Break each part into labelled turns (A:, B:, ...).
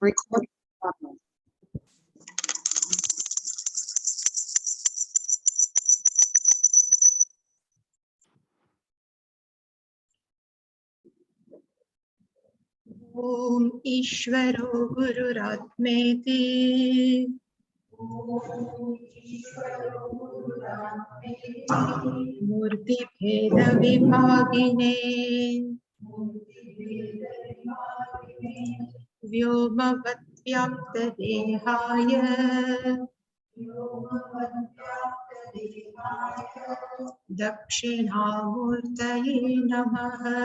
A: Record.
B: Om Ishvaro Gururatmeti Murti Bheda Vibhagine Vyomavat Vyapta Dehaya Dakshinamurtaye Namaha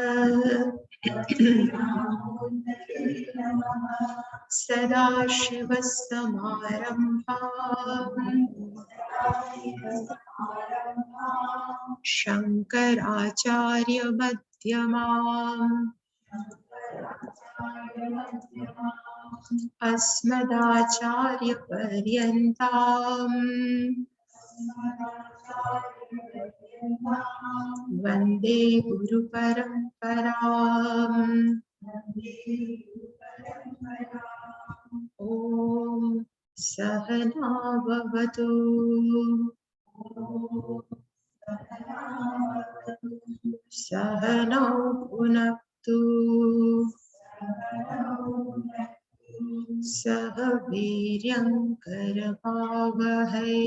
B: Sadashivassamarambham Shankaracharya Madhyamam Asmadacharya Paryantam Vande Guru Paramparam. Om Sahana Bhavatu Sahana Bhunaktu Saha Viryam Karavavahai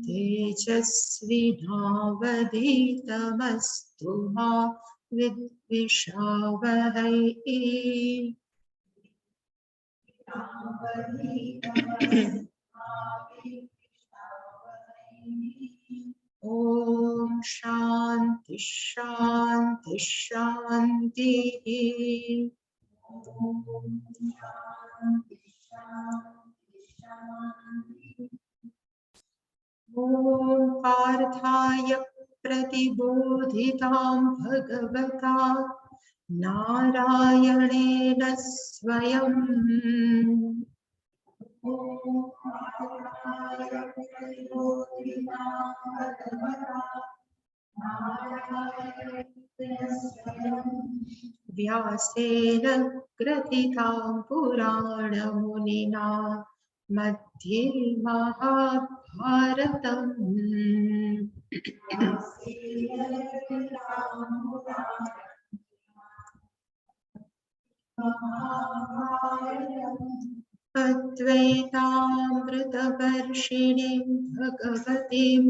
B: Tejasvinavadhitamastu ma vidvishavahai. Om Shanti Shanti Shanti. Om Parthaya Pratibodhitam Bhagavata Narayanena Swayam. Vyasena Gratitam Purana Munina Madhye Mahabharatam. Advaitamritavarshiniം Bhagavatim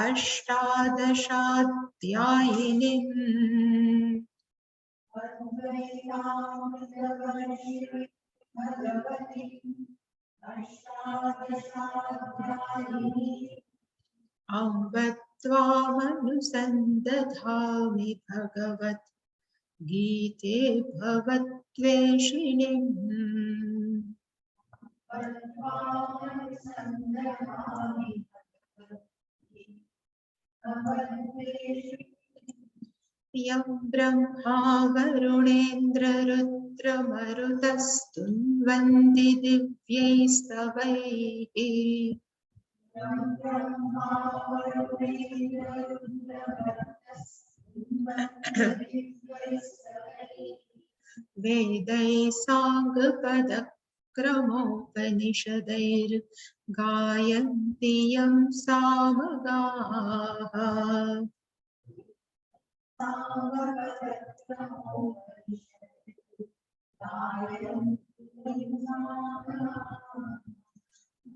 B: Ashtadashaധ്യായിനിം Amb Tvamanusandadhami Bhagavat Gite Bhavatveshinim. Yam Brahma Varunendra Rudra Marutastunvanti Divyaistavaihi Vedai Sangpada Kramopanishadair Gayantiyam Samagaha.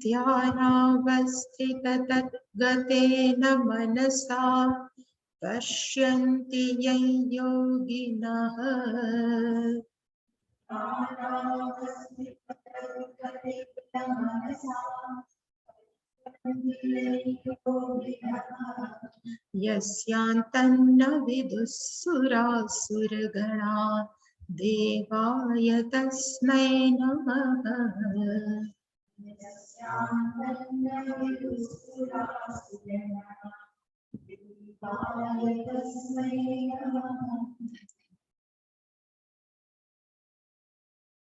B: Dhyanavasthita tatgatena manasa Pashyanti yai yoginah. Yasyantanna vidussurasura-gana devaya tasmai namaha.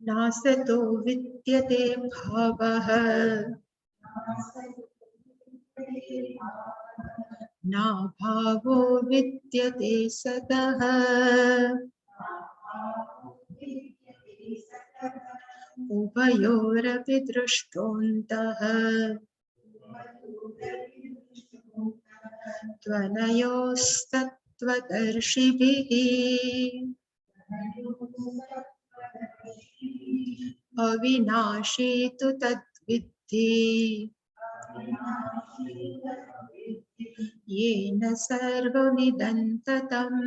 B: Nasato vidyate bhavaha नाभावो विद्यते सतः उभयोरपि दृष्टोऽन्तः त्वनयोस्तत्त्वदर्शिभिः अविनाशी तु तद्विद्धि येन सर्वमिदं ततम्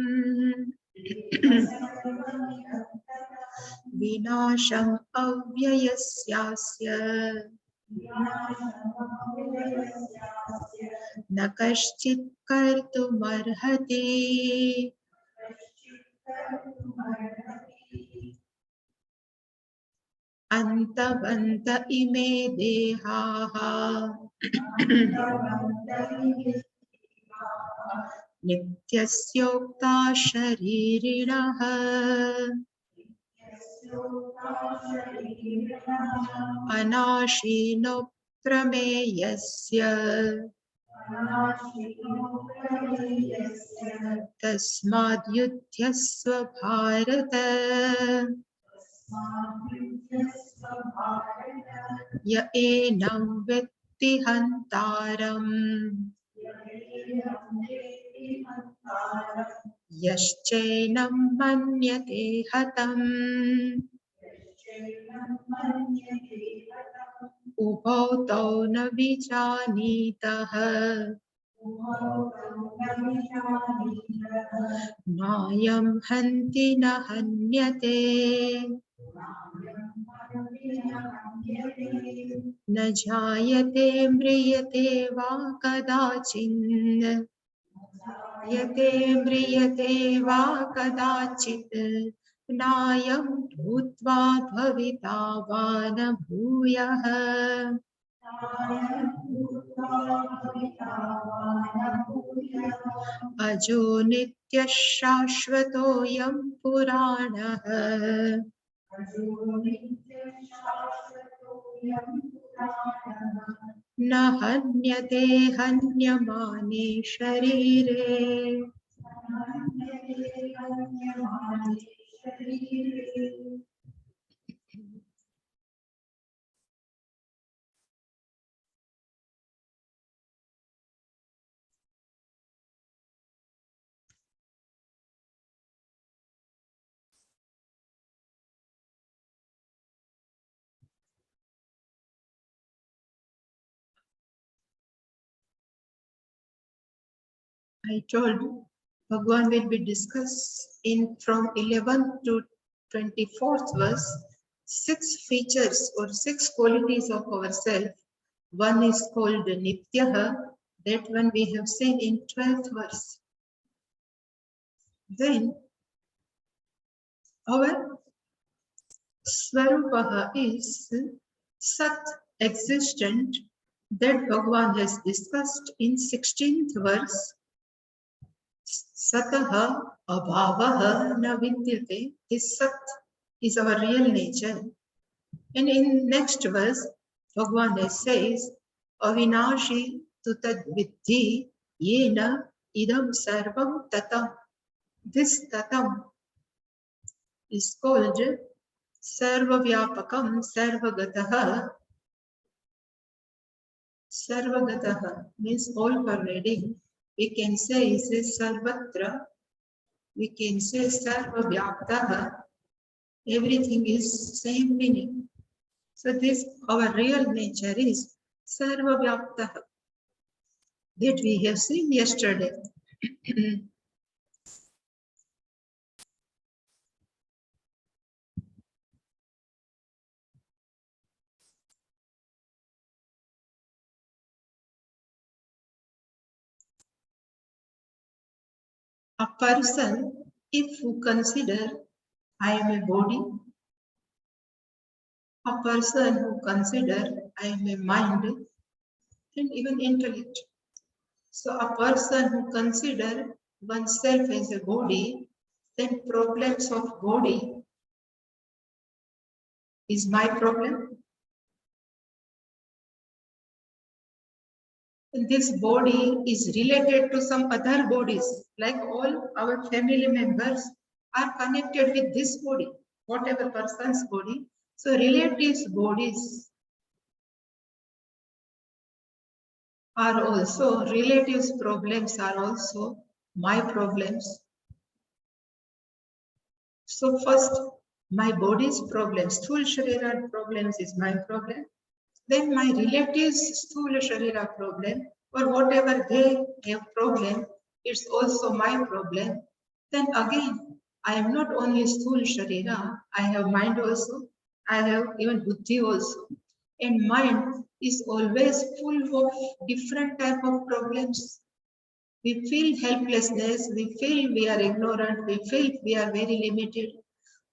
B: विनाशम् अव्ययस्यास्य न कश्चित् कर्तुमर्हति अन्तवन्त इमे देहाः नित्यस्योक्ता शरीरिणः अनाशिनो प्रमेयस्य तस्माद् युध्यस्व भारत य एनं वेत्ति हन्तारम् यश्चैनं मन्यते हतम् उभौ तौ न विजानीतः नायं हन्ति न हन्यते न जायते म्रियते वा कदाचित् म्रियते वा कदाचित् नायं भूत्वा भविता वा न भूयः अजो नित्यः शाश्वतोऽयं पुराणः न हन्यते हन्यमाने शरीरे I told Bhagavan will be discussed in from 11th to 24th verse 6 features or 6 qualities of ourself. One is called Nityaha, that one we have seen in 12th verse. Then our Swarupaha is Sat, existent, that Bhagavan has discussed in 16th verse. Sataha abhavaha na vidyate. This Sat is our real nature. And in next verse, Bhagavan says, Avinashi tu tad viddhi yena idam sarvam tatam. This tatam is called Sarva Vyapakam Sarvagataha. Sarvagataha means all pervading. We can say it is Sarvatra. We can say Sarva Vyaptaha. Everything is same meaning. So this our real nature is Sarva Vyaptaha that we have seen yesterday. A person, if you consider I am a body, a person who consider I am a mind and even intellect. So a person who consider oneself as a body, then problems of body is my problem. this body is related to some other bodies, like all our family members are connected with this body, whatever person's body. So relatives' bodies are also, relatives' problems are also my problems. So first, my body's problems, Sthula Sharira problems is my problem. Then my relatives' Sthula Sharira problem, or whatever they have problem, it's also my problem. Then again, I am not only Sthula Sharira, I have mind also, I have even Buddhi also. And mind is always full of different type of problems. We feel helplessness, we feel we are ignorant, we feel we are very limited.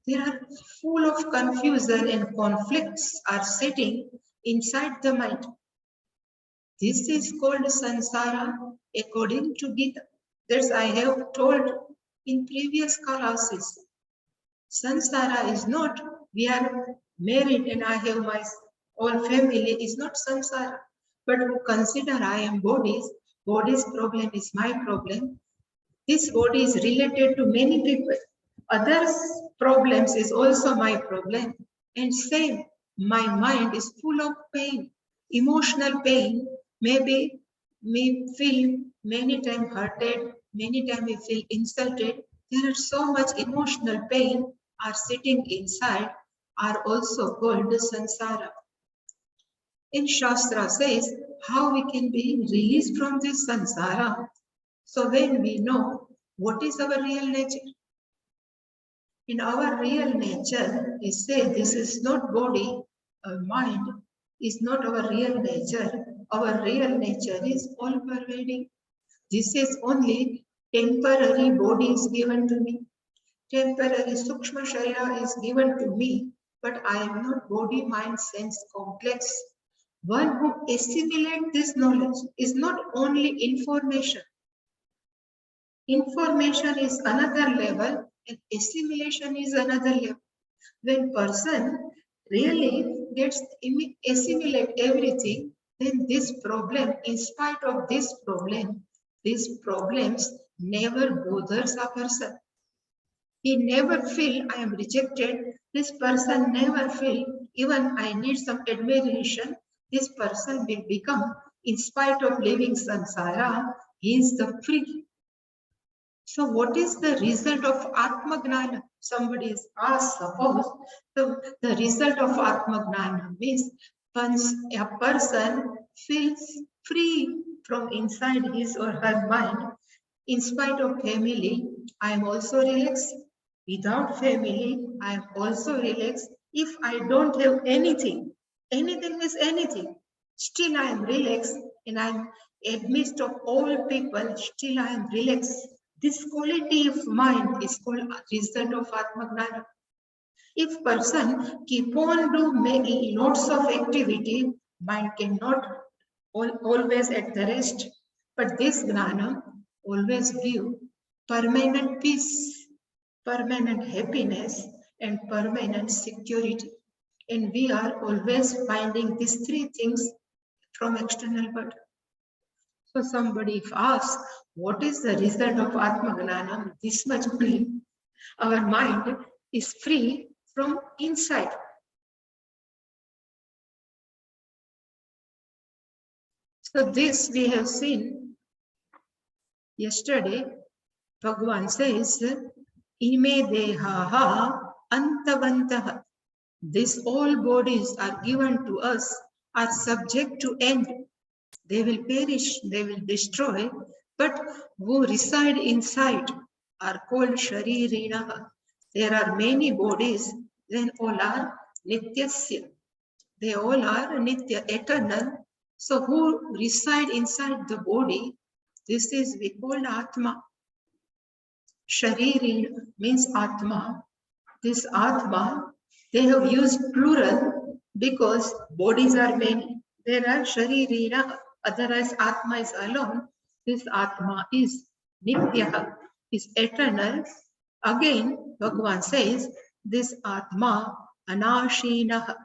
B: There are full of confusion and conflicts are sitting inside the mind. This is called samsara according to Gita. That's I have told in previous classes. Samsara is not, we are married and I have my whole family, is not samsara. But who consider I am bodies, body's problem is my problem. This body is related to many people. Others' problems is also my problem. And same, my mind is full of pain, emotional pain. Maybe we feel many times hurted, many times we feel insulted. There is so much emotional pain are sitting inside, are also called samsara. In Shastra says how we can be released from this samsara. So when we know what is our real nature, in our real nature, we say this is not body, our mind is not our real nature. Our real nature is all pervading. This is only temporary body is given to me. Temporary Sukshma Sharira is given to me, but I am not body, mind, sense complex. One who assimilates this knowledge is not only information. Information is another level and assimilation is another level. When person really gets assimilate everything, then this problem, in spite of this problem, these problems never bothers a person. He never feel I am rejected. This person never feel even I need some admiration. This person will become, in spite of living samsara, he is the free. So what is the result of Atma Gnana? Somebody is asked, suppose the result of Atma Gnana means once a person feels free from inside his or her mind, in spite of family, I am also relaxed. Without family, I am also relaxed. If I don't have anything, anything is anything, still I am relaxed and I am amidst of all people, still I am relaxed. This quality of mind is called result of Atma Gnana. If person keep on do many lots of activity, mind cannot always at the rest. But this Gnana always give permanent peace, permanent happiness, and permanent security. And we are always finding these three things from external world. So somebody if asks, what is the result of Atma Gnana? This much free. Our mind is free from inside. So this we have seen yesterday. Bhagavan says, Ime dehaha antavantaha. These all bodies are given to us, are subject to end. They will perish, they will destroy, but who reside inside are called sharirinaha. There are many bodies, then all are nityasya. They all are nitya, eternal. So who reside inside the body, this is we call Atma. Shariri means Atma. This Atma, they have used plural because bodies are many. There are Sharirina, otherwise Atma is alone. This Atma is Nityaha, is eternal. Again, Bhagavan says, this Atma Anashinaha.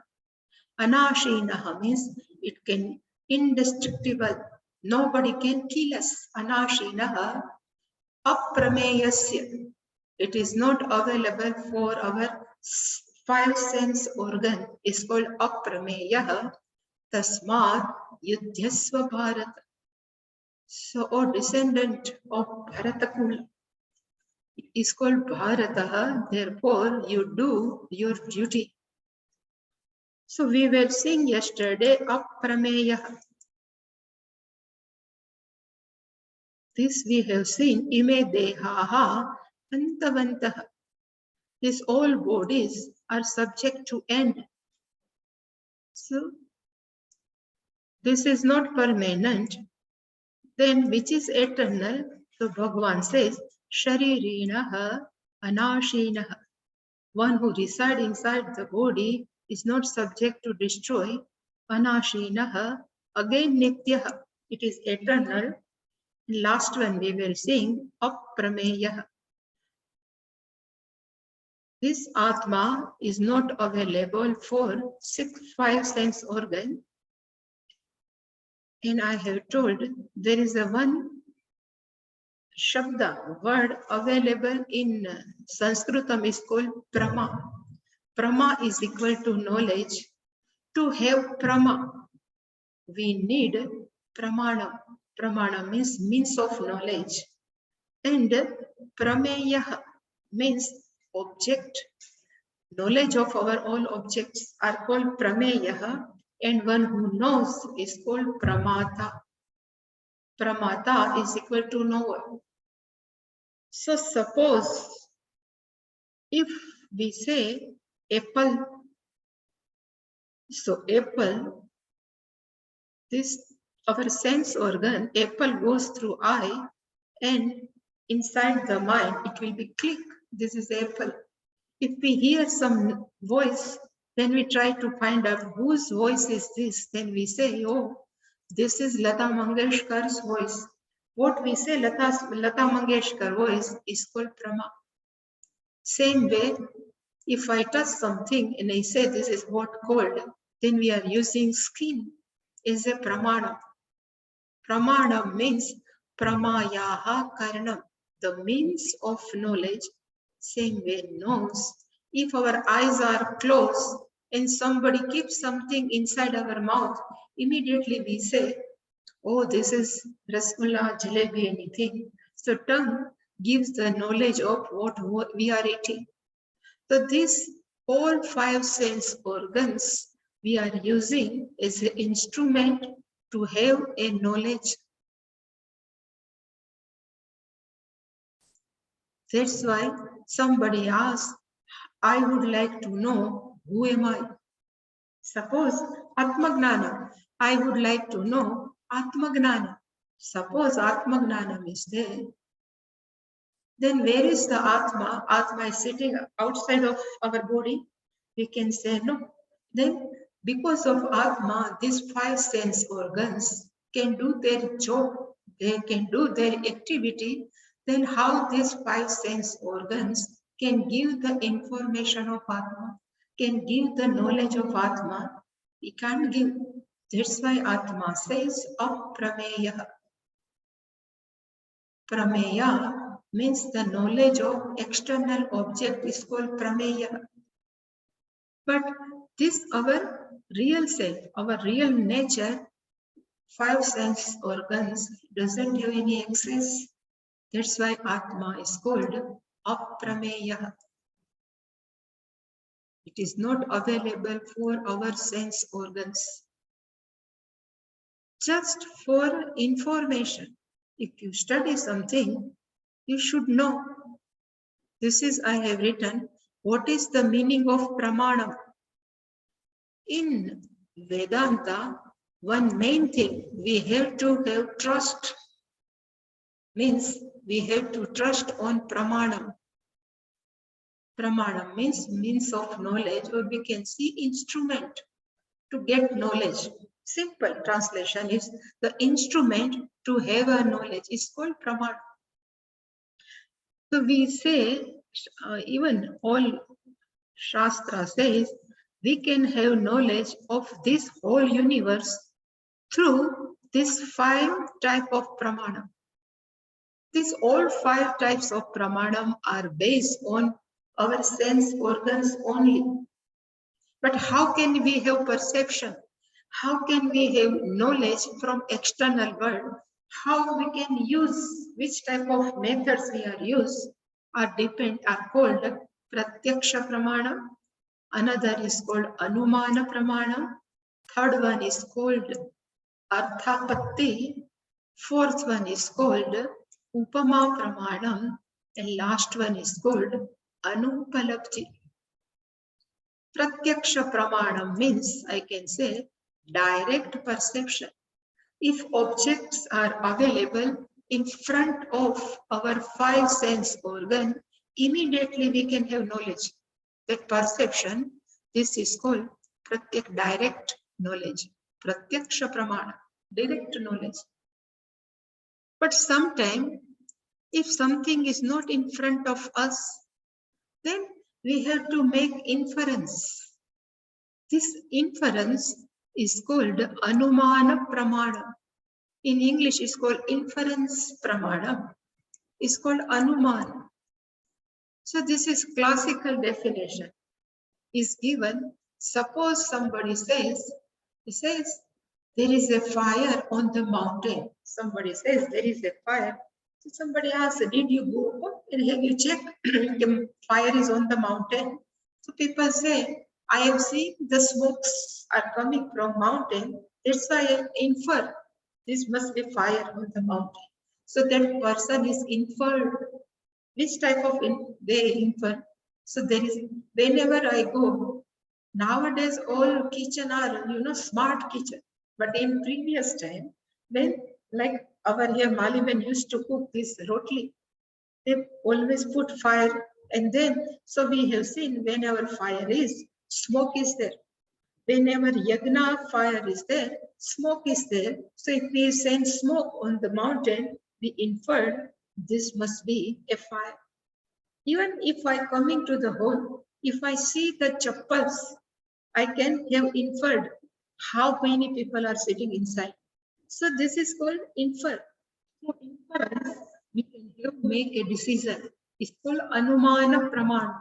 B: Anashinaha means it can indestructible. Nobody can kill us. Anashinaha aprameyasya. It is not available for our five sense organ. It's called aprameyaha. Tasmat yudhyasva Bharat. So, O descendant of Bharatakul is called Bharataha. Therefore, you do your duty. So, we were seeing yesterday aprameyaha. This we have seen, ime dehaha antavantaha. These all bodies are subject to end. So, this is not permanent. Then which is eternal? So Bhagavan says, Sharirinaha Anashinaha. One who resides inside the body is not subject to destroy. Anashinaha, again Nityaha. It is eternal. Last one we were seeing, Aprameyaha. This Atma is not available for five sense organ. And I have told there is a one Shabda, word available in Sanskritam is called Prama. Prama is equal to knowledge. To have Prama, we need Pramana. Pramana means means of knowledge. And Prameya means object. Knowledge of our all objects are called Prameya, and one who knows is called Pramata. Pramata is equal to knower. So suppose if we say apple, so apple, this our sense organ, apple goes through eye and inside the mind it will be click, this is apple. If we hear some voice, then we try to find out whose voice is this, then we say, oh, this is Lata Mangeshkar's voice. What we say, Lata Mangeshkar voice is called Prama. Same way, if I touch something and I say this is hot cold, then we are using skin as a pramana. Pramana means pramayaha karanam, the means of knowledge. Same way, nose. If our eyes are closed and somebody keeps something inside our mouth, immediately we say, oh, this is rasgulla, jalebi, anything. So tongue gives the knowledge of what we are eating. So these all five sense organs we are using as an instrument to have a knowledge. That's why somebody asks, I would like to know who am I? Suppose Atmagnana, I would like to know Atmagnana. Suppose Atmagnana is there. Then where is the Atma? Atma is sitting outside of our body. We can say no. Then because of Atma, these five sense organs can do their job. They can do their activity. Then how these five sense organs can give the information of Atma, can give the knowledge of Atma? We can't give. That's why Atma says aprameya. Prameya means the knowledge of external object is called prameya. But this our real self, our real nature, five sense organs doesn't have any access. That's why Atma is called aprameya. It is not available for our sense organs. Just for information. If you study something, you should know. This is, I have written, what is the meaning of pramana? In Vedanta, one main thing, we have to have trust. Means we have to trust on pramanam. Pramanam means means of knowledge, or we can see instrument to get knowledge. Simple translation is the instrument to have a knowledge is called pramanam. So we say, even all Shastra says, we can have knowledge of this whole universe through these 5 types of pramanam. These all 5 types of pramanam are based on our sense organs only. But how can we have perception? How can we have knowledge from external world? How we can use, which type of methods we are use are called pratyaksha pramanam. Another is called anumana pramanam. Third one is called arthapatti. Fourth one is called upama pramanam. And last one is called anupalabdhi. Pratyaksha pramanam means, I can say, direct perception. If objects are available in front of our 5 sense organ, immediately we can have knowledge. That perception, this is called direct knowledge. Pratyaksha pramana, direct knowledge. But sometimes, if something is not in front of us, then we have to make inference. This inference is called anumana pramana. In English, it's called inference pramana. It's called anumana. So this is classical definition. Is given. Suppose somebody says, he says, there is a fire on the mountain. Somebody says there is a fire. So somebody asks, did you go up and have you checked the fire is on the mountain? So people say, I have seen the smokes are coming from mountain. That's why I infer this must be fire on the mountain. So that person is inferred. Which type of they infer? So there is, whenever I go, nowadays all kitchen are, smart kitchen. But in previous time, when like our here Maliban used to cook this rotli, they always put fire, and then, so we have seen whenever fire is, smoke is there. Whenever yagna fire is there, smoke is there. So if we send smoke on the mountain, we inferred this must be a fire. Even if I coming to the home, if I see the chappals, I can have inferred how many people are sitting inside. So this is called infer. So inference, we can have make a decision. It's called anumana praman.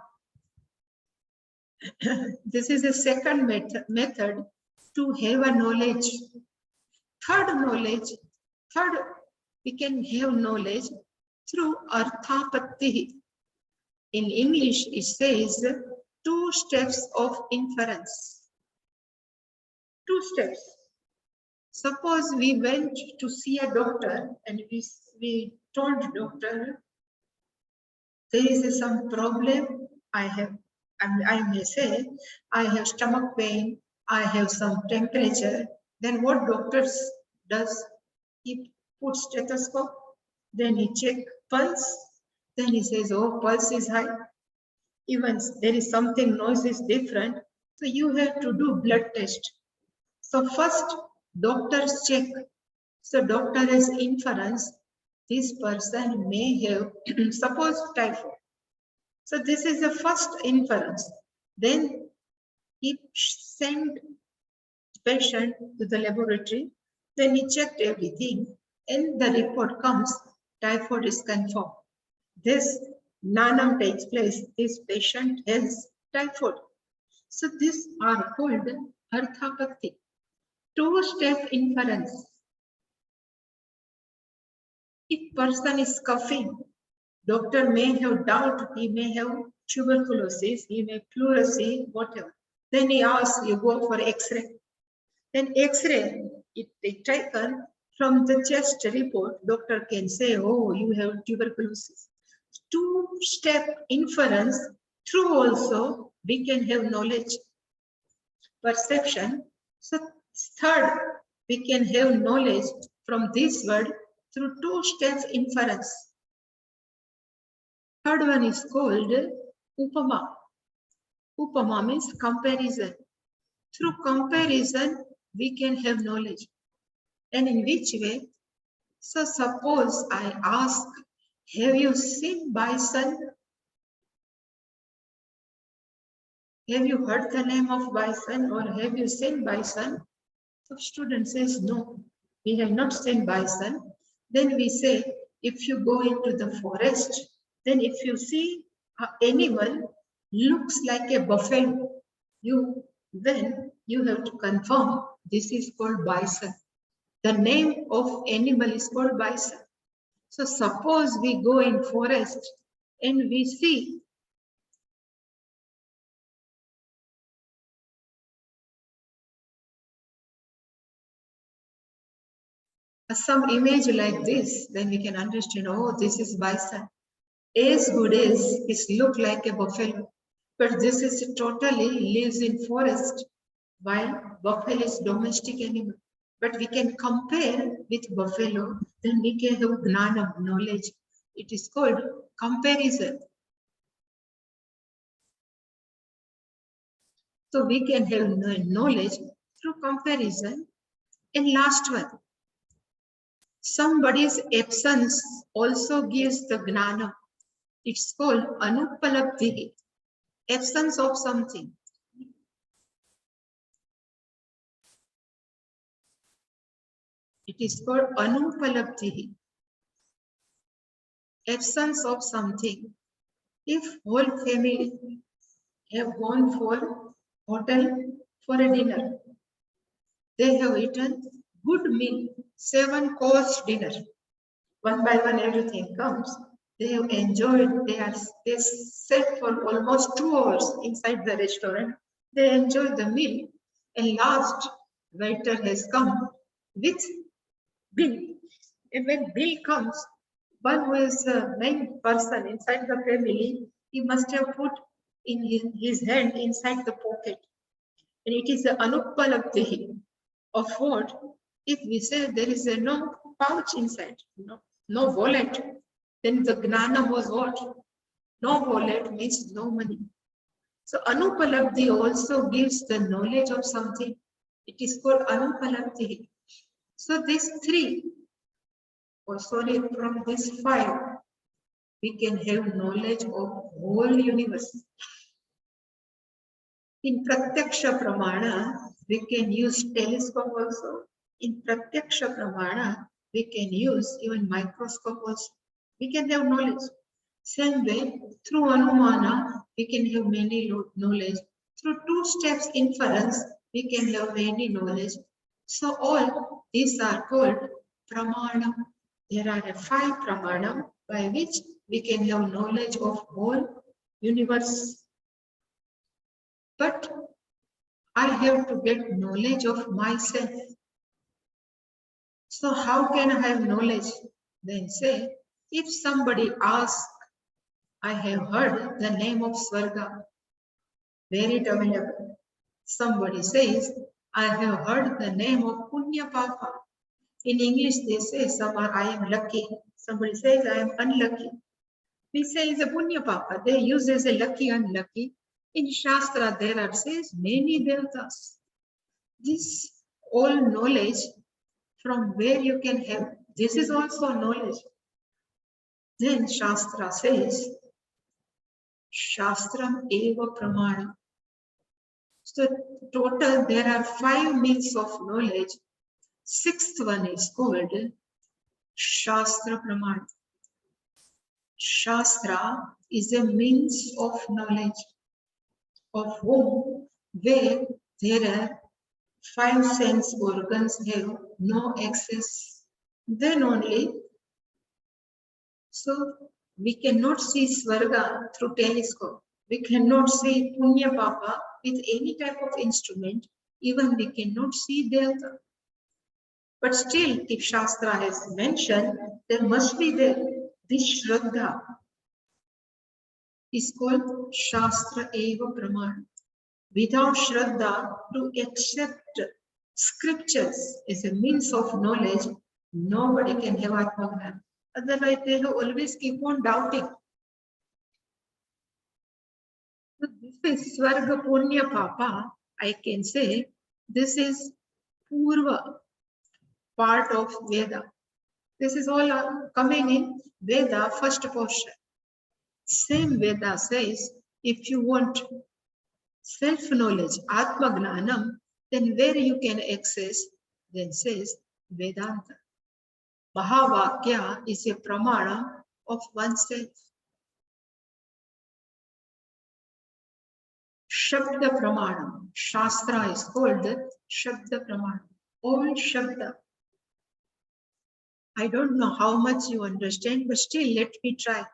B: This is a second method to have a knowledge. Third, we can have knowledge through arthapatti. In English, it says 2 steps of inference. 2 steps. Suppose we went to see a doctor and we told the doctor, there is some problem I have. I may say, I have stomach pain, I have some temperature. Then what doctors does? He puts stethoscope, then he check pulse, then he says, oh, pulse is high. Even there is something, noise is different. So you have to do blood test. So first, doctors check. So doctor has inference, this person may have, suppose typhoid. So this is the first inference. Then he sent patient to the laboratory. Then he checked everything, and the report comes, typhoid is confirmed. This nanam takes place, this patient has typhoid. So these are called arthapatti. 2-step inference. If person is coughing, doctor may have doubt, he may have tuberculosis, he may pleurisy, whatever. Then he asks, you go for X-ray. Then X-ray, it is taken from the chest report. Doctor can say, oh, you have tuberculosis. 2-step inference, through also we can have knowledge, perception. So third, we can have knowledge from this word through 2 steps inference. Third one is called upama. Upama means comparison. Through comparison, we can have knowledge. And in which way? So suppose I ask, have you seen bison? Have you heard the name of bison or have you seen bison? So student says no. we have not seen bison, then we say, if you go into the forest, then if you see an animal looks like a buffalo, then you have to confirm this is called bison. The name of animal is called bison. So suppose we go in forest and we see some image like this, then we can understand, oh, this is bison. As good as it look like a buffalo, but this is totally lives in forest, while buffalo is domestic animal. But we can compare with buffalo, then we can have gnana, knowledge. It is called comparison. So we can have knowledge through comparison. And last one, somebody's absence also gives the gnana. It's called anupalabdhi, absence of something. It is called anupalabdhi, absence of something. If whole family have gone for hotel for a dinner, they have eaten good meal, 7-course dinner. One by one, everything comes. They have enjoyed. They sat for almost 2 hours inside the restaurant. They enjoyed the meal, and last waiter has come with bill. And when bill comes, one who is the main person inside the family, he must have put in his hand inside the pocket. And it is the anupalabdhi of what? If we say there is no pouch inside, no wallet, then the gnana was what? No wallet means no money. So anupalabdhi also gives the knowledge of something. It is called anupalabdhi. So these three, from these 5, we can have knowledge of whole universe. In pratyaksha pramana, we can use telescope also. In pratyaksha pramana, we can use even microscope also. We can have knowledge. Same way, through anumana, we can have many knowledge. Through 2 steps inference, we can have many knowledge. So all these are called pramana. There are 5 pramana by which we can have knowledge of whole universe. But I have to get knowledge of myself. So how can I have knowledge? Then say, if somebody asks, I have heard the name of Swarga, where it available? Somebody says, I have heard the name of Punya Papa. In English, they say, I am lucky. Somebody says, I am unlucky. We say it's a Punya Papa. They use as a lucky, unlucky. In Shastra, there are says many devatas. This all knowledge from where you can have. This is also knowledge. Then Shastra says, Shastram eva pramana. So total there are 5 means of knowledge. 6th one is called Shastra pramana. Shastra is a means of knowledge of whom, where there are 5 sense organs have no access. Then only, so we cannot see Swarga through telescope. We cannot see Punya Papa with any type of instrument. Even we cannot see Delta. But still, if Shastra has mentioned, there must be there. This Shraddha is called Shastra Eva Pramana. Without Shraddha, to accept scriptures as a means of knowledge, nobody can have Atmagnan. Otherwise, they will always keep on doubting. So this is Swarga Punya Papa. I can say this is Purva, part of Veda. This is all coming in Veda, first portion. Same Veda says, if you want self-knowledge, Atmagnanam, then where you can access, then says, Vedanta. Mahavakya is a pramana of oneself. Shabda pramana. Shastra is called Shabda pramana. All Shabda. I don't know how much you understand, but still let me try.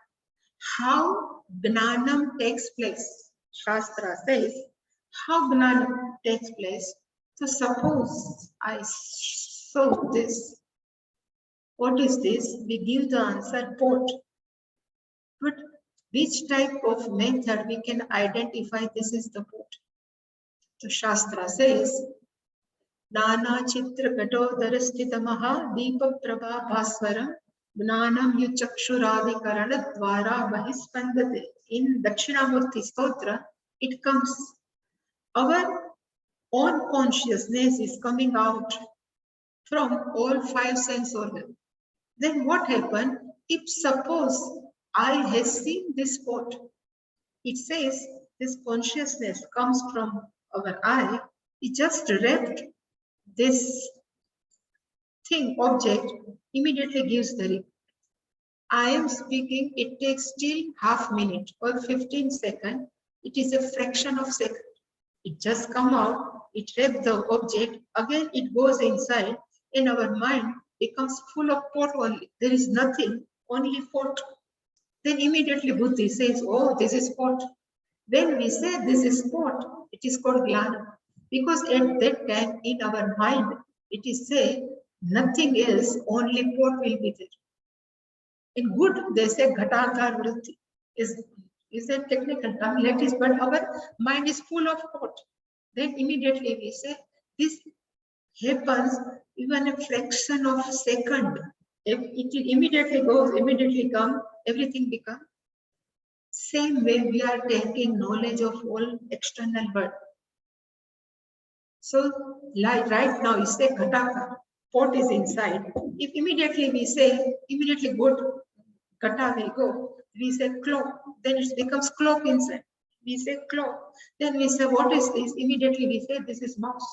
B: How Gnanam takes place. Shastra says how Gnanam takes place. So suppose I saw this. What is this? We give the answer pot. But which type of method we can identify this is the pot? So Shastra says Nana Chitra Gatodharastitamaha Deepa Prabha Bhaswaram Gnanam Yuchakshuradikarana Dvara Bahispandate. In Dakshinamurti Stotra, it comes. Our own consciousness is coming out from all five sense organs. Then what happened? If suppose I have seen this spot, it says this consciousness comes from our eye, it just wrapped this thing, object, immediately gives the report. I am speaking, it takes still half minute or 15 seconds. It is a fraction of second. It just come out, it wraps the object, again it goes inside, and our mind becomes full of pot only. There is nothing, only pot. Then immediately Buddhi says, oh, this is pot. When we say this is pot, it is called Jnana. Because at that time in our mind, it is say nothing else, only pot will be there. In good, they say Ghatakar Vritti is a technical term, let is, but our mind is full of pot. Then immediately we say this happens even a fraction of a second. If it immediately goes, immediately come, everything becomes. Same way we are taking knowledge of all external world. So like right now you say Ghataka, pot is inside. If immediately we say, immediately go to Ghata will go, we say clock, then it becomes clock inside. We say clock, then we say what is this? Immediately we say this is mouse.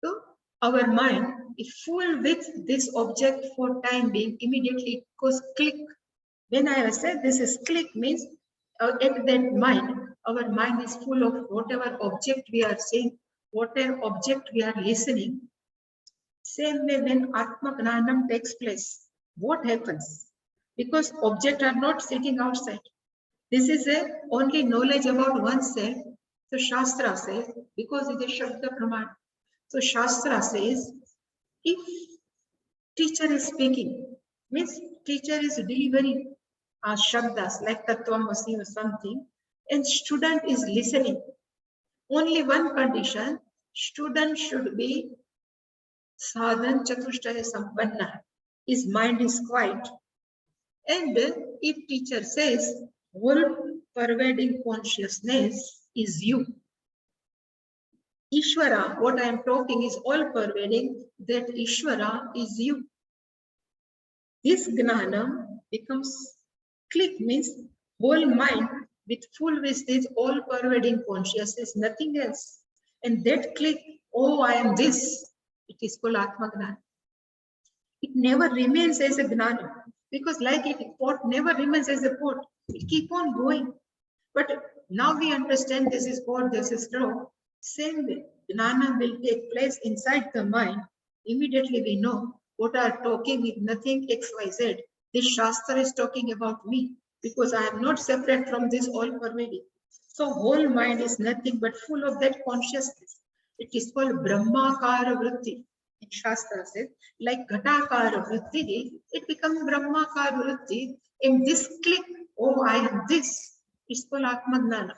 B: So our mind is full with this object for time being, immediately it goes click. When I said this is click means at that mind, our mind is full of whatever object we are seeing, whatever object we are listening. Same way when Atma Gnanam takes place, what happens? Because objects are not sitting outside. This is a only knowledge about oneself. So Shastra says, because it is Shabda Praman. So Shastra says, if teacher is speaking, means teacher is delivering Shabdas like Tattvamasi or something, and student is listening. Only one condition, student should be Sadhan Chatushtaya Sampanna. His mind is quiet. And if teacher says, all pervading consciousness is you. Ishvara, what I am talking is all pervading, that Ishvara is you. This Gnanam becomes click, means whole mind with full vestige, all pervading consciousness, nothing else. And that click, oh, I am this. It is called Atma Gnana. It never remains as a Gnana. Because like it, pot never remains as a pot. It keep on going. But now we understand this is pot, this is straw. Same way, Gnana will take place inside the mind. Immediately we know what I am talking with nothing XYZ. This Shastra is talking about me because I am not separate from this all pervading. So whole mind is nothing but full of that consciousness. It is called Brahmakara Vritti. In Shastra says, like Ghatakara Vritti, it becomes Brahmakara Vritti. In this click, oh, I am this. It's called Atma Gnana.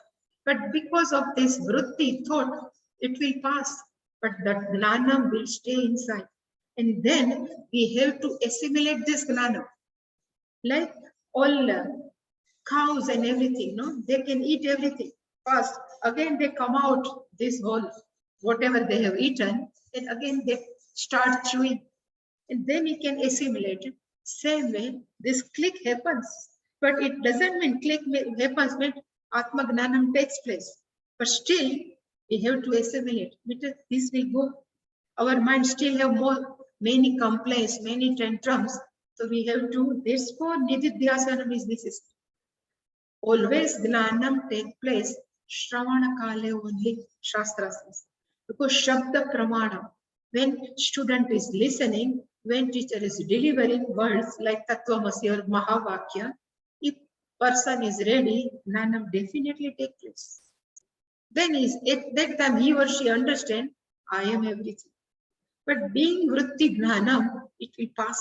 B: But because of this Vritti thought, it will pass. But that Gnana will stay inside. And then we have to assimilate this Gnana. Like all cows and everything, no? They can eat everything fast. Again, they come out this whole, whatever they have eaten, and again they start chewing. And then we can assimilate it. Same way, this click happens. But it doesn't mean click happens when Atma Gnanam takes place. But still, we have to assimilate. Because this will go. Our mind still have more many complaints, many tantrums. So we have to, therefore, Nididhyasanam is this. Always Gnanam take place, Shravana Kale only, Shastra says. Because Shabda Pramana, when student is listening, when teacher is delivering words like Tattvamasi or Mahavakya, if person is ready, Gnanam definitely take place. Then is at that time he or she understand, I am everything. But being Vritti Gnanam, it will pass.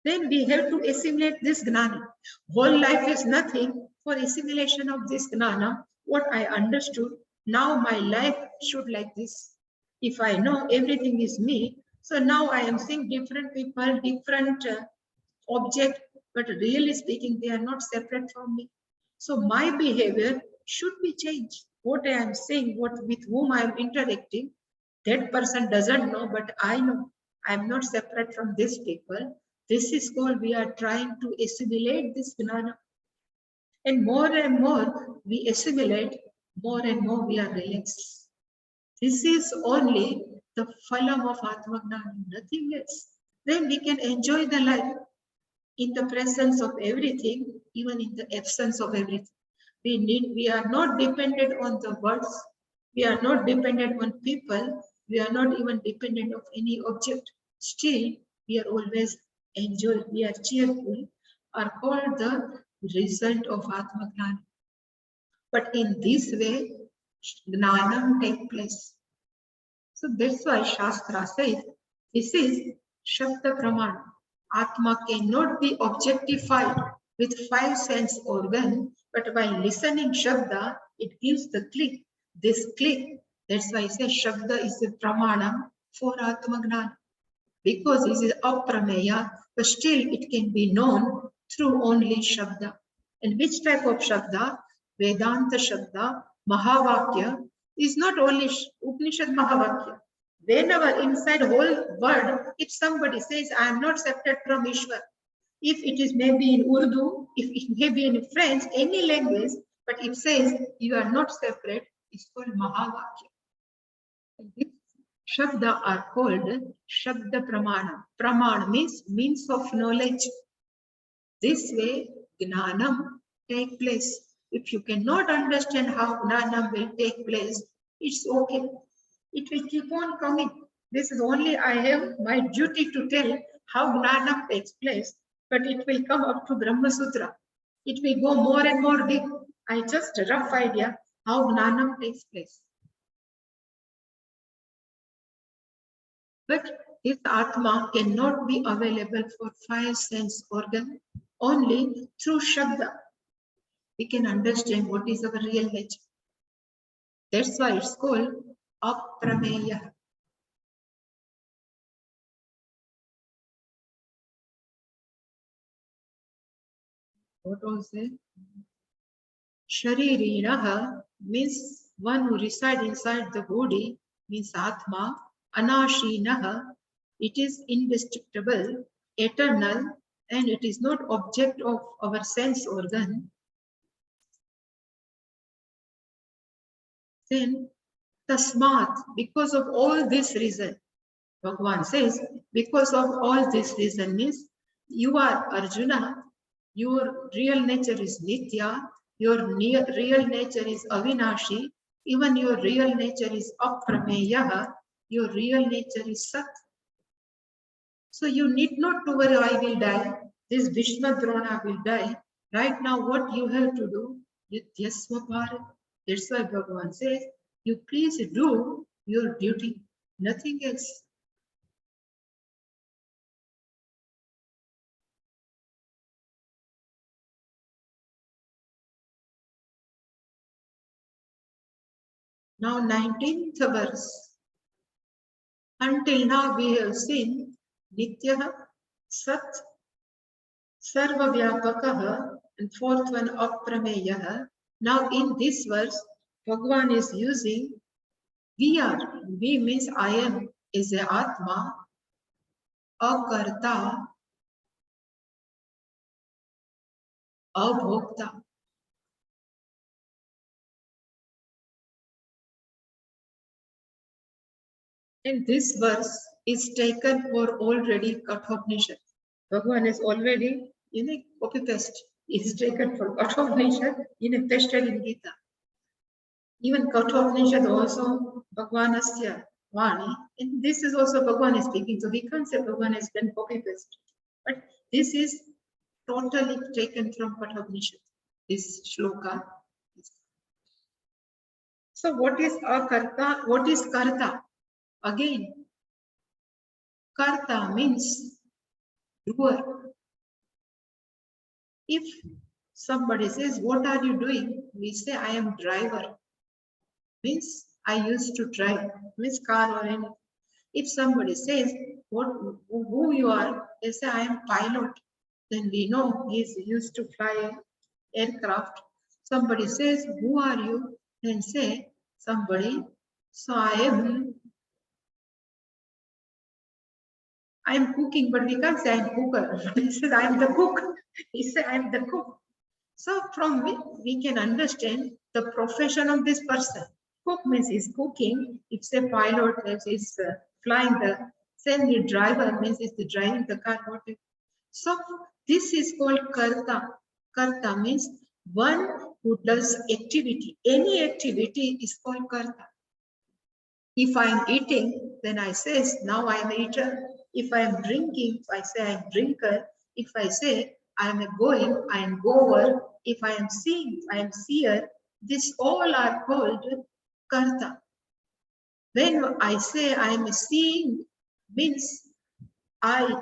B: Then we have to assimilate this Gnana. Whole life is nothing for assimilation of this Gnana. What I understood, now my life should like this. If I know everything is me, so now I am seeing different people, different object, but really speaking, they are not separate from me. So my behavior should be changed. What I am saying, what with whom I am interacting, that person doesn't know, but I know. I am not separate from these people. This is called we are trying to assimilate this Gnana. And more we assimilate, more and more we are relaxed. This is only the phalam of Atmagnana, nothing else. Then we can enjoy the life in the presence of everything, even in the absence of everything. We are not dependent on the words. We are not dependent on people. We are not even dependent of any object. Still, we are always enjoy. We are cheerful, are called the result of Atmagnana. But in this way, Gnanam take place. So that's why Shastra says, this is Shabda Pramana. Atma cannot be objectified with five sense organ, but by listening Shabda, it gives the click. This click, that's why I say Shabda is the Pramana for Atmagnan. Because it is aprameya, but still it can be known through only Shabda. And which type of Shabda? Vedanta Shabda, Mahavakya, is not only Upanishad Mahavakya. Whenever inside whole word, if somebody says, I am not separate from Ishwar, if it is maybe in Urdu, if it may be in French, any language, but it says you are not separate, it's called Mahavakya. And this Shabda are called Shabda Pramana. Pramana means of knowledge. This way, Gnanam take place. If you cannot understand how Gnanam will take place, it's okay. It will keep on coming. This is only I have my duty to tell how Gnanam takes place, but it will come up to Brahma Sutra. It will go more and more deep. I just a rough idea how Gnanam takes place. But this Atma cannot be available for five sense organ, only through Shabda. We can understand what is our real nature. That's why it's called Aprameya. What was it? Sharirinaha means one who resides inside the body, means Atma. Anashinaha, it is indestructible, eternal, and it is not object of our sense organ. Then Tasmat, because of all this reason, Bhagavan says, because of all this reason means you are Arjuna, your real nature is Nitya, your real nature is Avinashi, even your real nature is Aprameyaha, your real nature is Sat. So you need not to worry, I will die, this Bhishma Drona will die. Right now what you have to do, Nityaswapara. That's why Bhagavan says, you please do your duty, nothing else. Now 19th verse. Until now we have seen Nitya, Sat, Sarva Vyapakaha, and fourth one Aprameyaha. Now in this verse, Bhagavan is using we are. We means I am is a Atma, Akarta, Abhokta. And this verse is taken for already Kathopanishad. Bhagavan is already in a copy paste. Is taken for Kathopanishad in a pasted in Gita. Even Kathopanishad also Bhagavanasya Vani. And this is also Bhagavan is speaking. So we can't say Bhagavan has done copy paste. But this is totally taken from Kathopanishad. This shloka. So what is akarta? What is karta? Again, karta means doer. If somebody says, what are you doing? We say, I am driver. Means I used to drive. Means car or anything. If somebody says, who you are? They say, I am pilot. Then we know he is used to fly aircraft. Somebody says, who are you? Then say, somebody. So I am cooking, but we can't say I'm cooker. He says, I am the cook. He said, I am the cook. So from it, we can understand the profession of this person. Cook means he's cooking. If say pilot is flying the, same the driver means is the driving the car. So this is called karta. Karta means one who does activity. Any activity is called karta. If I am eating, then I say, now I am eater. If I am drinking, I say I am drinker. If I say I am going, I am goer. If I am seeing, I am seer. These all are called karta. When I say I am seeing, means I,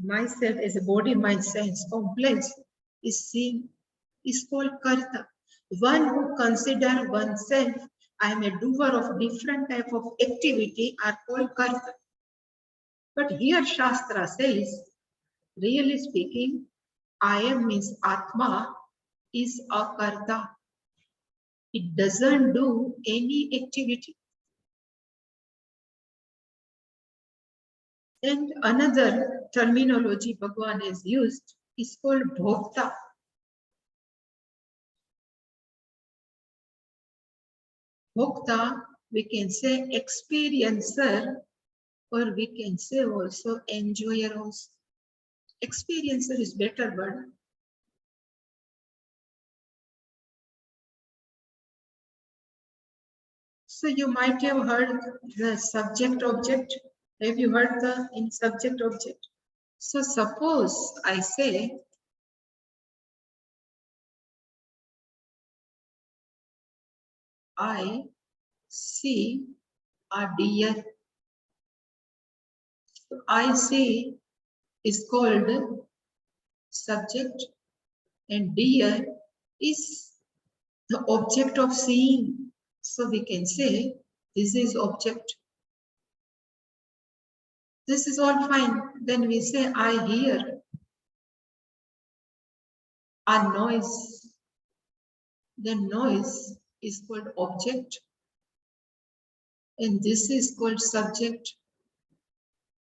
B: myself as a body, mind, sense, complex, is seeing, is called karta. One who considers oneself, I am a doer of different type of activity, are called karta. But here Shastra says, really speaking, I am means Atma is a karta. It doesn't do any activity. And another terminology Bhagavan has used is called bhokta. Bhokta, we can say experiencer, or we can say also enjoyer also. Experiencer is better word. So you might have heard the subject object. Have you heard the in subject object? So suppose I say, I see a deer. So I see is called subject and deer is the object of seeing. So we can say this is object. This is all fine. Then we say I hear a noise. The noise is called object. And this is called subject.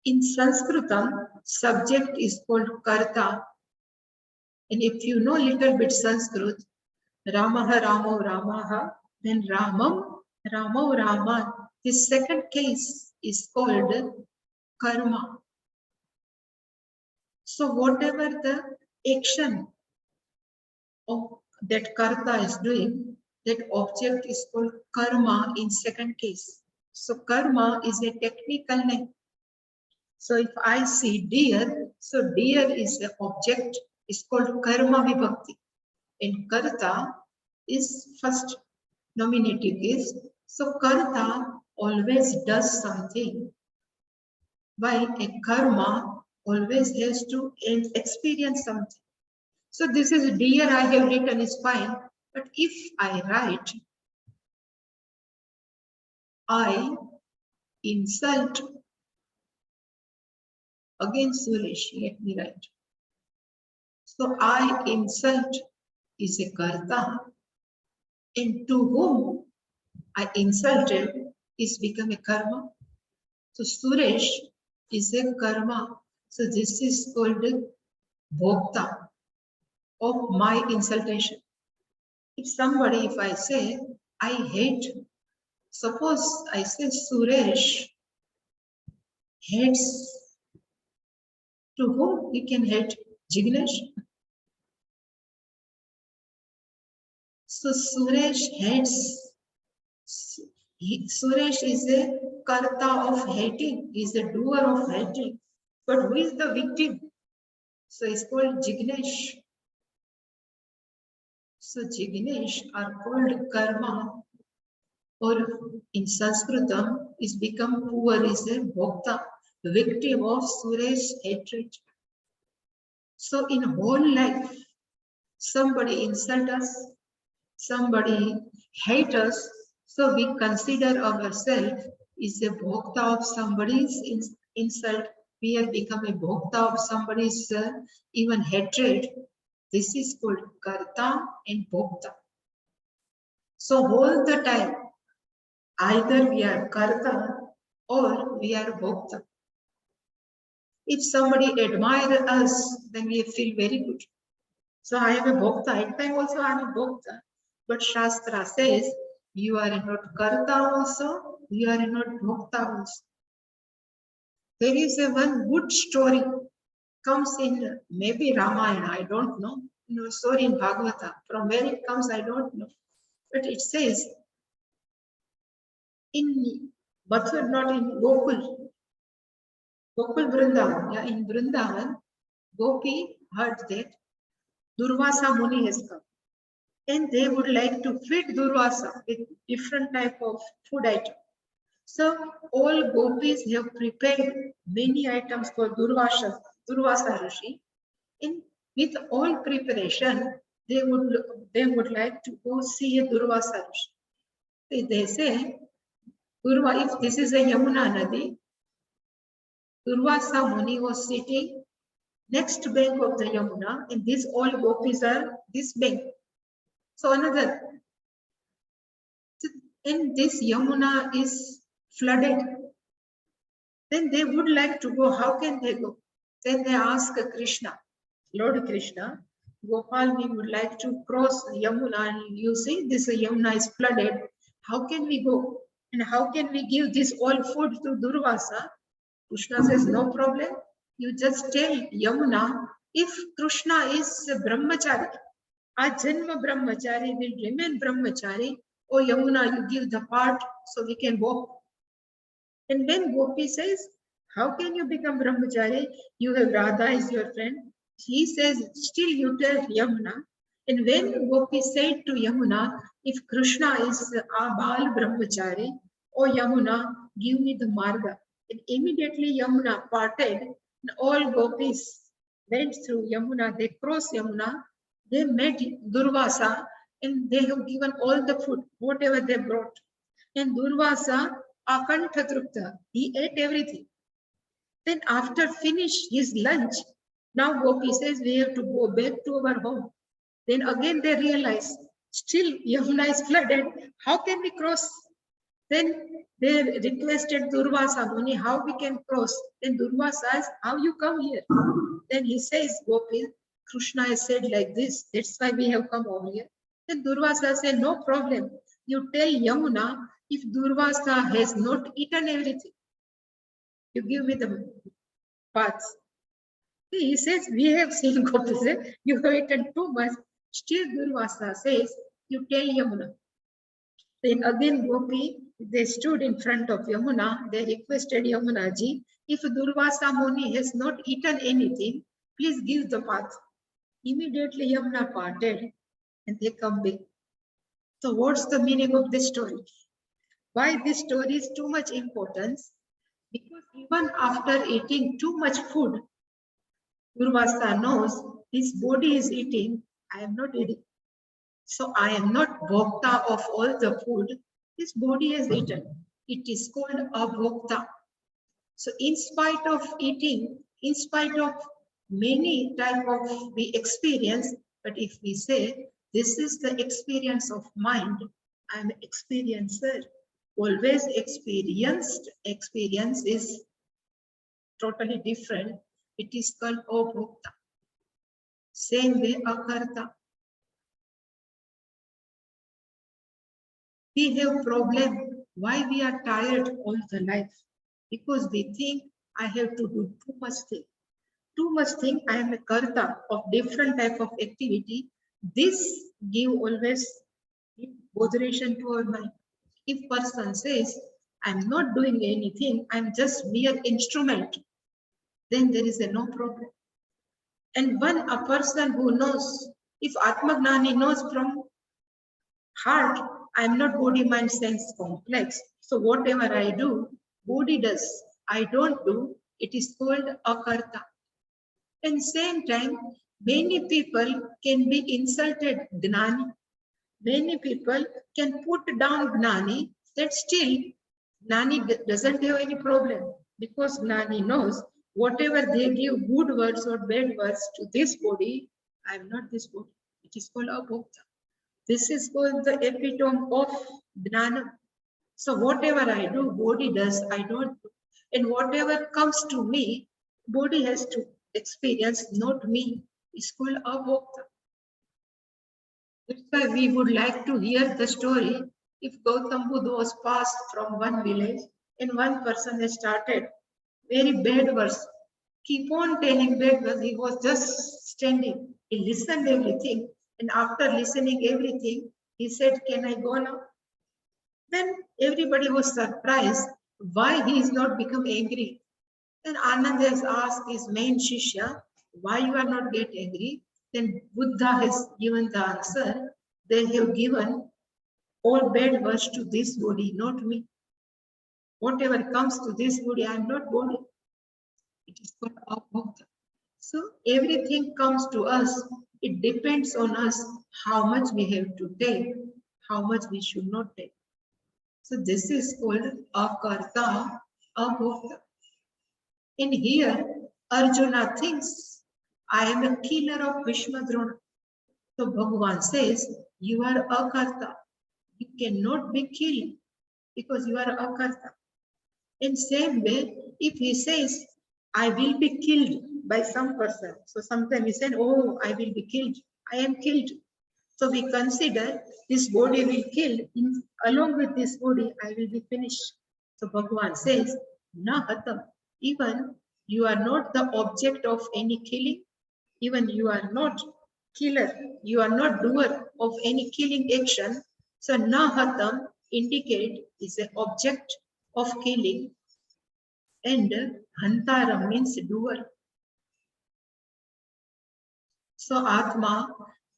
B: In Sanskritam, subject is called karta. And if you know little bit Sanskrit, Ramaha Ramo Ramaha, then Ramam Ramo Raman. This second case is called karma. So whatever the action of that karta is doing, that object is called karma in second case. So karma is a technical name. So if I see deer, so deer is the object, is called karma vibhakti. And karta is first nominative case. So karta always does something, while a karma always has to experience something. So this is deer I have written is fine, but if I write, I insult again Suresh, let me write. So I insult is a karta, and to whom I insulted is become a karma. So Suresh is a karma. So this is called bhokta of my insultation. If somebody, if I say, I hate, suppose I say Suresh hates. To whom he can hate? Jignesh. So Suresh hates. Suresh is a karta of hating, is a doer of hating. But who is the victim? So it's called Jignesh. So Jignesh are called karma, or in Sanskritam is become poor, is a bhokta, victim of Suresh hatred. So in whole life, somebody insult us, somebody hate us, so we consider ourselves is a bhokta of somebody's insult. We have become a bhokta of somebody's even hatred. This is called karta and bhokta. So all the time, either we are karta or we are bhokta. If somebody admires us, then we feel very good. So I am a bhokta. At time also I am a bhokta. But Shastra says, you are not karta also, you are not bhokta also. There is a one good story comes in maybe Ramayana, I don't know. No, story in Bhagavata. From where it comes, I don't know. But it says, in Mathur, not in Gokul Vrindavan, yeah, in Vrindavan, Gopi heard that Durvasa Muni has come. And they would like to feed Durvasa with different type of food items. So all gopis have prepared many items for Durvasa Rishi. And with all preparation, they would like to go see a Durvasa Rishi. They say, if this is a Yamuna Nadi, Durvasa Muni was sitting next bank of the Yamuna, and these all gopis are this bank. So another, and this Yamuna is flooded. Then they would like to go. How can they go? Then they ask Krishna, Lord Krishna, Gopal, we would like to cross Yamuna. And you see, this Yamuna is flooded. How can we go? And how can we give this all food to Durvasa? Krishna says, no problem. You just tell Yamuna, if Krishna is a brahmachari, Ajanma brahmachari will remain brahmachari. Oh Yamuna, you give the part so we can walk. And when Gopi says, how can you become brahmachari? You have Radha as your friend. He says, still you tell Yamuna. And when Gopi said to Yamuna, if Krishna is a Bal brahmachari, oh Yamuna, give me the marga. And immediately Yamuna parted, and all gopis went through Yamuna. They crossed Yamuna. They met Durvasa, and they have given all the food, whatever they brought. And Durvasa, Akantha Trupta, he ate everything. Then after finish his lunch, now Gopi says we have to go back to our home. Then again they realize, still Yamuna is flooded. How can we cross? Then they requested Durvasa Muni, how we can cross? Then Durvasa says, how you come here? Then he says, Gopi, Krishna has said like this, that's why we have come over here. Then Durvasa said, no problem. You tell Yamuna, if Durvasa has not eaten everything, you give me the parts. He says, we have seen Gopi say, you have eaten too much. Still Durvasa says, you tell Yamuna. Then again Gopi, they stood in front of Yamuna. They requested Yamuna ji, if Durvasa Muni has not eaten anything, please give the path. Immediately Yamuna parted and they come back. So what's the meaning of this story? Why this story is too much importance? Because even after eating too much food, Durvasa knows his body is eating, I am not eating. So I am not bhokta of all the food his body has eaten. It is called abhokta. So in spite of eating, in spite of many type of we experience, but if we say this is the experience of mind, I am experiencer. Always experienced experience is totally different. It is called abhokta. Same way akarta. We have problem. Why we are tired all the life? Because we think I have to do too much thing. Too much thing, I am a karta of different type of activity. This give always botheration to our mind. If person says, I'm not doing anything, I'm just mere instrument, then there is a no problem. And when a person who knows, if Atmagnani knows from heart, I'm not body, mind, sense complex. So whatever I do, body does. I don't do, it is called akarta. And same time, many people can be insulted Gnani. Many people can put down Gnani, that still Gnani doesn't have any problem, because Gnani knows whatever they give good words or bad words to this body, I am not this body. It is called abhokta. This is called the epitome of Gnana. So whatever I do, body does, I don't do. And whatever comes to me, body has to experience, not me. It's called abhokta. That's why we would like to hear the story. If Gautam Buddha was passed from one village and one person has started very bad verse, keep on telling bad verse, he was just standing. He listened everything, and after listening everything, he said, "Can I go now?" Then everybody was surprised why he is not become angry. Then Anand has asked his main Shishya, why you are not get angry? Then Buddha has given the answer. They have given all bad words to this body, not me. Whatever comes to this body, I am not body. It is called abhokta. So everything comes to us. It depends on us how much we have to take, how much we should not take. So this is called akarta, abhokta. In here, Arjuna thinks, I am a killer of Bhishma Drona. So Bhagavan says, you are akarta. You cannot be killed because you are akarta. In same way, if he says, I will be killed by some person. So sometimes he said, oh, I will be killed. I am killed. So we consider this body will kill. Along with this body, I will be finished. So Bhagavan says, na hatam. Even you are not the object of any killing. Even you are not killer. You are not doer of any killing action. So na hatam indicate is an object of killing. And hantaram means doer. So Atma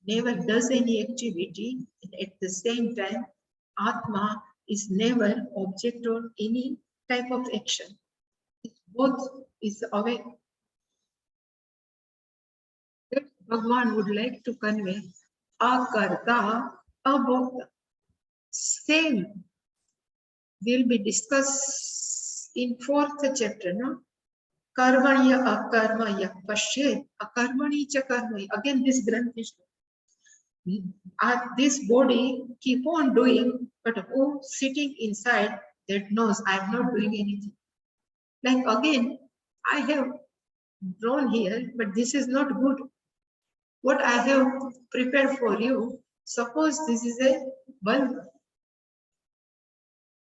B: never does any activity, and at the same time, Atma is never object of any type of action. It both is awake. That Bhagavan would like to convey akarta, abhokta. Same will be discussed in 4th chapter, no? Karmanya akarmaya pashet akarmani cha karmaya. Again, this granth is this body keep on doing, but who sitting inside that knows I am not doing anything. Like again, I have drawn here, but this is not good. What I have prepared for you, suppose this is a bulb,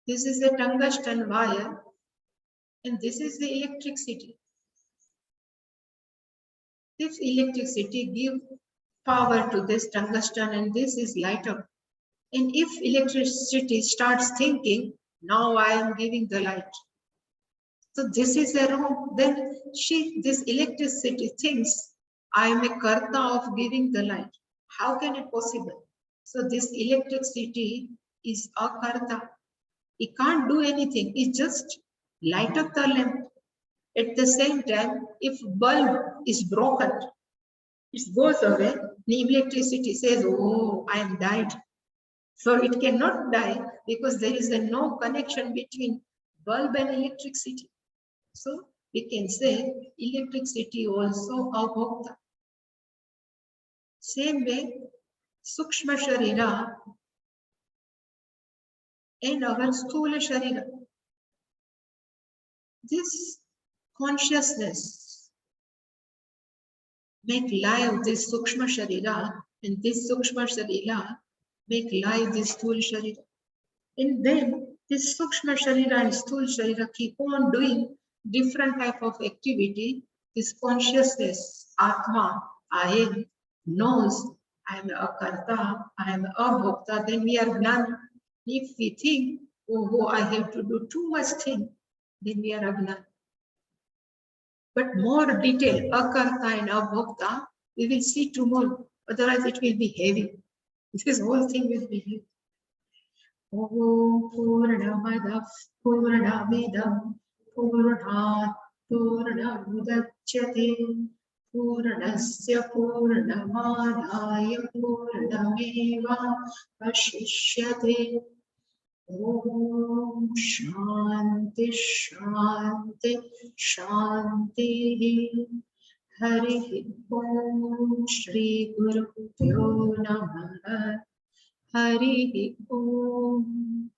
B: this is a tungsten wire, and this is the electricity. This electricity gives power to this tungsten, and this is light up. And if electricity starts thinking, now I am giving the light. So this is a wrong. Then this electricity thinks, I am a karta of giving the light. How can it possible? So this electricity is a karta. It can't do anything. It just light up the lamp. At the same time, if bulb is broken, it goes away. The electricity says, oh, I am died. So it cannot die because there is no connection between bulb and electricity. So we can say electricity also abhokta. Same way, Sukshma Sharira and our Sthula Sharira. This consciousness make live this Sukshma Sharira, and this Sukshma Sharira make live this Sthula Sharira. And then this Sukshma Sharira and Sthula Sharira keep on doing different type of activity, this consciousness, Atma, I am, knows I am a karta, I am a bhokta, then we are gnana. If we think, oh, I have to do too much thing, then we are agnana. But more detail, akarta and abhokta, we will see tomorrow. Otherwise, it will be heavy. This whole thing will be heavy. Om Purnamadav Purnamidam Purnat Purnamudachyate Purnasya Purnamadaya Purnameva Vashishyate. Om Shanti Shanti Shanti. Hari Om Shri Guru Pyo Namaha. Hari Om.